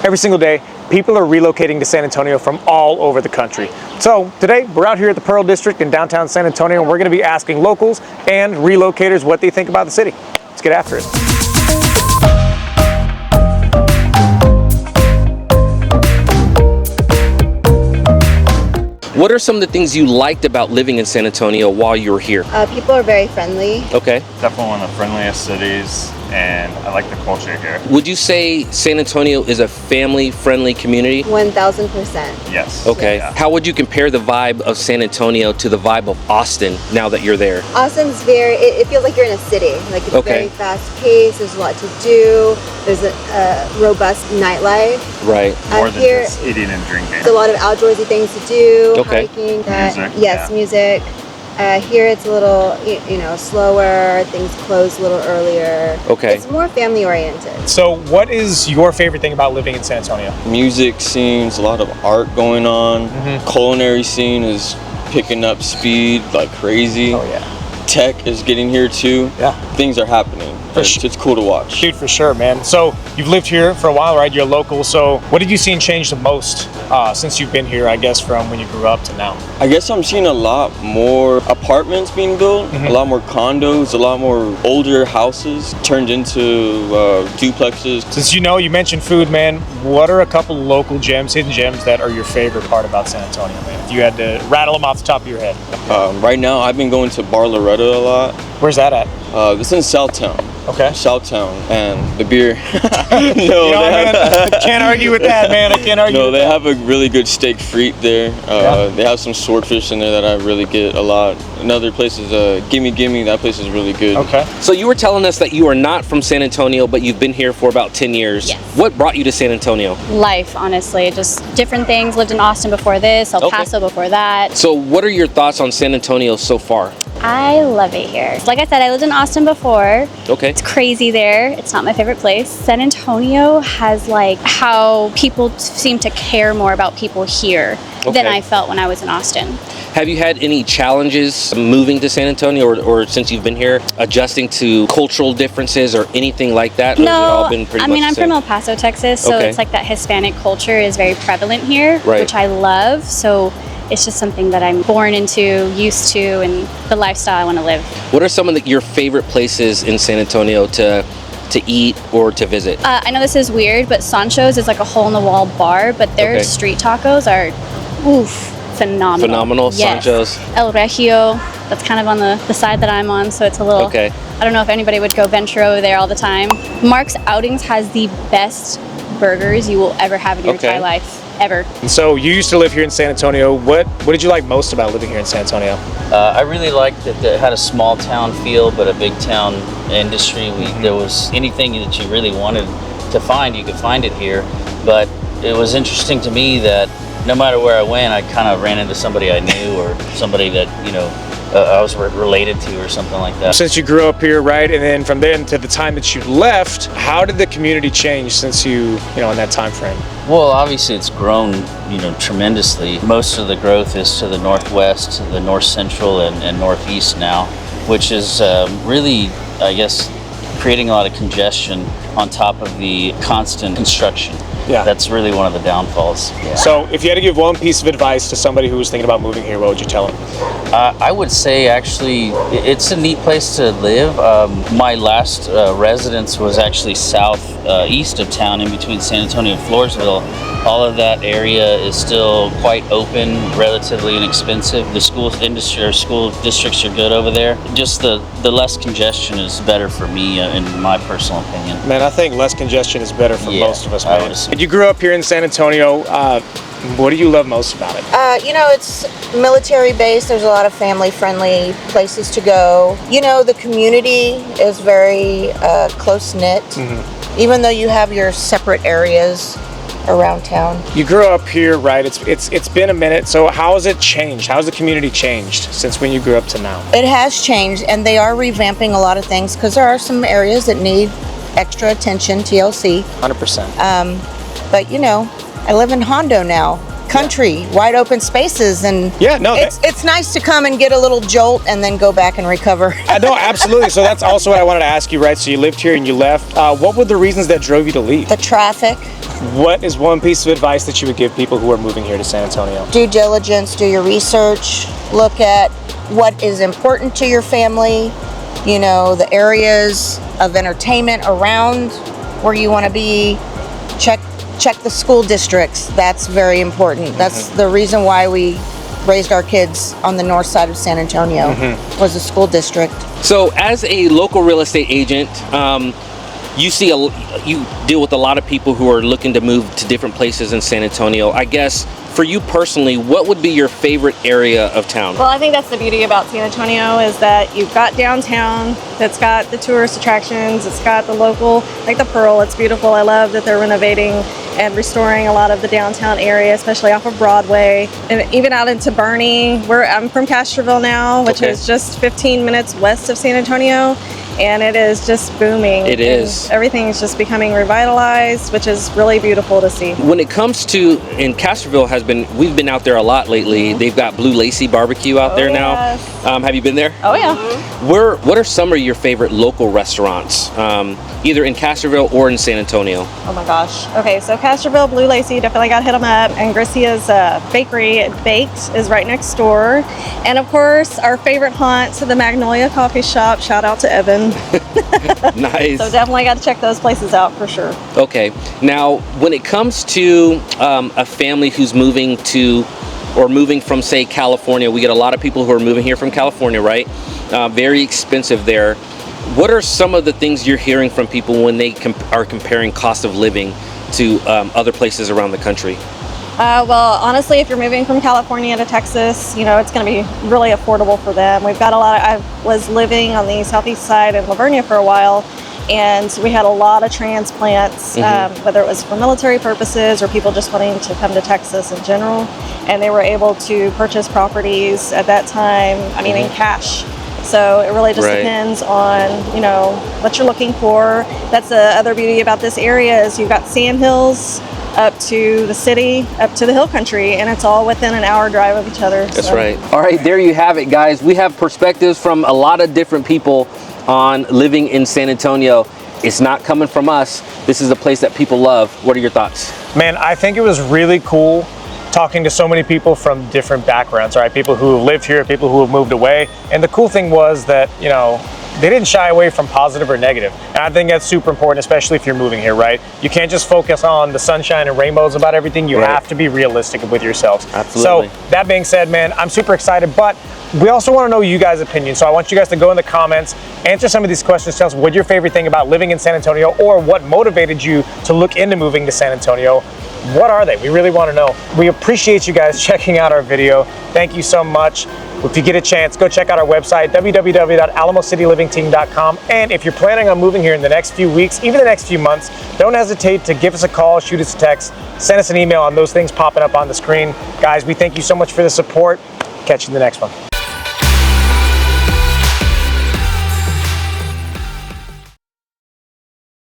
Every single day, people are relocating to San Antonio from all over the country. So today, we're out here at the Pearl District in downtown San Antonio, and we're gonna be asking locals and relocators what they think about the city. Let's get after it. What are some of the things you liked about living in San Antonio while you were here? People are very friendly. Okay. Definitely one of the friendliest cities, and I like the culture here. Would you say San Antonio is a family-friendly community? 1000%. Yes. Okay. Yeah. How would you compare the vibe of San Antonio to the vibe of Austin now that you're there? Austin's it feels like you're in a city. Like it's Okay. very fast paced, there's a lot to do, there's a robust nightlife. Right. More than here, just eating and drinking. there's a lot of outdoorsy things to do, Okay. hiking. Music, Yes, yeah. music. Here it's a little, slower, things close a little earlier. Okay. It's more family oriented. So what is your favorite thing about living in San Antonio? Music scenes, a lot of art going on. Culinary scene is picking up speed like crazy. Oh yeah. Tech is getting here too. Yeah. Things are happening. It's cool to watch. Dude, for sure, man. So you've lived here for a while, right? You're local. So what have you seen change the most since you've been here, I guess, from when you grew up to now? I guess I'm seeing a lot more apartments being built, a lot more condos, a lot more older houses turned into duplexes. Since you mentioned food, man, what are a couple local gems, hidden gems that are your favorite part about San Antonio, man? If you had to rattle them off the top of your head. Right now, I've been going to Bar Loretta a lot. Where's that at? This is in Southtown. Okay. Southtown, and the beer. Man, I can't argue with that, man. I can't argue No, with they that. have a really good steak frite there. They have some swordfish in there that I really get a lot. Another place is Gimme Gimme. That place is really good. Okay. So you were telling us that you are not from San Antonio, but you've been here for about 10 years. Yes. What brought you to San Antonio? Life, honestly, just different things. Lived in Austin before this, El Okay. Paso before that. So what are your thoughts on San Antonio so far? I love it here. Like I said, I lived in Austin before. Okay. It's crazy there. It's not my favorite place. San Antonio has like how people seem to care more about people here than Okay. I felt when I was in Austin. Have you had any challenges moving to San Antonio or since you've been here, adjusting to cultural differences or anything like that? Or has it all been pretty I much mean, the I'm same? from El Paso, Texas, so Okay. it's like that Hispanic culture is very prevalent here, Right. which I love. So it's just something that I'm born into, used to, and the lifestyle I want to live. What are some of your favorite places in San Antonio to eat or to visit? I know this is weird, but Sancho's is like a hole-in-the-wall bar, but their Okay. street tacos are, phenomenal. Phenomenal, Yes. Sancho's. El Regio, that's kind of on the side that I'm on, so it's a little, Okay. I don't know if anybody would go venture over there all the time. Mark's Outings has the best burgers you will ever have in your Okay. entire life, ever. And so you used to live here in San Antonio. What did you like most about living here in San Antonio? I really liked that it had a small town feel, but a big town industry. There was anything that you really wanted to find, you could find it here. But it was interesting to me that no matter where I went, I kind of ran into somebody I knew or somebody that, I was related to or something like that. Since you grew up here, right, and then from then to the time that you left, how did the community change since in that time frame? Well, obviously it's grown, tremendously. Most of the growth is to the northwest, the north central, and northeast now, which is really, I guess, creating a lot of congestion on top of the constant construction. Yeah. That's really one of the downfalls. So if you had to give one piece of advice to somebody who was thinking about moving here, what would you tell them? I would say actually it's a neat place to live. My last residence was actually east of town in between San Antonio and Floresville. All of that area is still quite open, relatively inexpensive. The school industry or school districts are good over there. Just the less congestion is better for me in my personal opinion. Man, I think less congestion is better for Yeah, most of us, I man. would assume. You grew up here in San Antonio. What do you love most about it? It's military based. There's a lot of family friendly places to go. The community is very close knit, even though you have your separate areas around town. You grew up here, right? It's been a minute. So how has it changed? How has the community changed since when you grew up to now? It has changed, and they are revamping a lot of things because there are some areas that need extra attention, TLC. 100%. But I live in Hondo now, country, wide open spaces, and Yeah, no, it's nice to come and get a little jolt and then go back and recover. No, absolutely. So that's also what I wanted to ask you, right? So you lived here and you left. What were the reasons that drove you to leave? The traffic, What is one piece of advice that you would give people who are moving here to San Antonio? due diligence, do your research, look at what is important to your family, you know, the areas of entertainment around where you want to be. Check the school districts. That's very important. That's the reason why we raised our kids on the north side of San Antonio, was the school district. So, as a local real estate agent, you deal with a lot of people who are looking to move to different places in San Antonio. I guess for you personally, what would be your favorite area of town? Well, I think that's the beauty about San Antonio, is that you've got downtown that's got the tourist attractions, it's got the local, like the Pearl, it's beautiful. I love that they're renovating and restoring a lot of the downtown area, especially off of Broadway, and even out into Bernie. I'm from Castroville now, which is just 15 minutes west of San Antonio, and it is just booming. It is. Everything is just becoming revitalized, which is really beautiful to see. When it comes to, in Castroville we've been out there a lot lately. They've got Blue Lacy Barbecue out there now. Yes. Have you been there? Oh yeah. What are some of your favorite local restaurants, either in Castroville or in San Antonio? Oh my gosh. Okay, so Castroville, Blue Lacy, definitely got to hit them up. And Gracia's Bakery Baked is right next door. And of course, our favorite haunt, the Magnolia Coffee Shop. Shout out to Evan. Nice. So definitely got to check those places out for sure. Okay. Now, when it comes to a family who's moving from, say, California, we get a lot of people who are moving here from California, right? Very expensive there. What are some of the things you're hearing from people when they are comparing cost of living to other places around the country? Well, honestly, if you're moving from California to Texas, you know, it's going to be really affordable for them. We've got I was living on the southeast side in Lavernia for a while, and we had a lot of transplants, whether it was for military purposes or people just wanting to come to Texas in general, and they were able to purchase properties at that time, I mean, in cash. So it really just depends on, you know, what you're looking for. That's the other beauty about this area, is you've got sand hills up to the city, up to the hill country, and it's all within an hour drive of each other. That's right. All right, there you have it, guys. We have perspectives from a lot of different people on living in San Antonio. It's not coming from us. This is a place that people love. What are your thoughts? Man, I think it was really cool talking to so many people from different backgrounds, right? People who have lived here, people who have moved away. And the cool thing was that, you know, they didn't shy away from positive or negative. And I think that's super important, especially if you're moving here, right? You can't just focus on the sunshine and rainbows about everything. You have to be realistic with yourselves. Absolutely. So that being said, man, I'm super excited, but we also want to know you guys' opinions. So I want you guys to go in the comments, answer some of these questions, tell us what your favorite thing about living in San Antonio, or what motivated you to look into moving to San Antonio. What are they? We really want to know. We appreciate you guys checking out our video. Thank you so much. If you get a chance, go check out our website, www.alamocitylivingteam.com. And if you're planning on moving here in the next few weeks, even the next few months, don't hesitate to give us a call, shoot us a text, send us an email on those things popping up on the screen. Guys, we thank you so much for the support. Catch you in the next one.